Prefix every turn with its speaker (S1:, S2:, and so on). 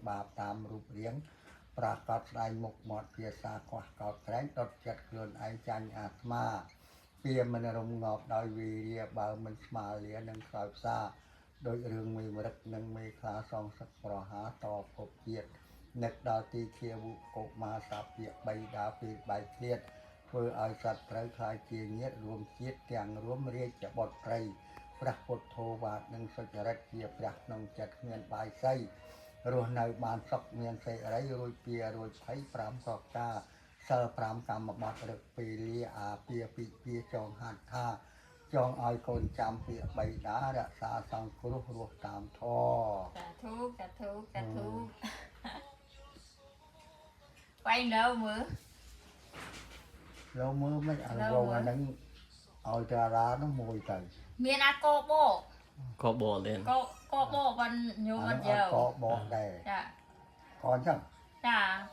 S1: បាបតាមរូបរាងប្រាកដស្ដាយមុខមាត់ភាសាខ្វះកោតក្រែងដុតចិត្តខ្លួនឯងចាញ់អាត្មាពីមិនរំងាប់ដោយវីរាបើមិនស្មាលានឹងខ្សោយផ្សាដោយរឿងមេមរឹកនិងមេខ្លាសងសឹកប្រហាតភពជាតិនឹកដល់ទីធាវុកុមារសាពាកបីដាពីបែកឃ្លាតធ្វើឲ្យសត្វត្រូវខ្លាចជាញាតរួមជាតិទាំងរួមរាជបុត្រីព្រះពុទ្ធោវាទនិងសុចរិតជាព្រះក្នុងចិត្តគ្មានបាយសីរស់នៅបានសុខមានសេរីរួចពីរួចភ័យ5ប្រការសិល5កម្មបត្តិរឹកពីលាអាពាពិពាចងហាត់ថាចងឲ្យកូនចាំពាក្យបីដារក្សាសង្គ្រោះរស់តាមធម៌
S2: សាធុquay đâu mưa
S1: លោកមើលមិនអាវងអាហ្នឹងឲ្យតារានោះមួយទៅ
S2: miền ăn cô bộ
S3: ក៏បលដែរ
S2: cô bộ vẫn nhiều
S1: អា
S2: vẫn
S1: ហ្នឹងអត់
S2: nhiều
S1: កបកដែរ
S2: dạ
S1: ក៏អញ្ចឹង
S2: dạ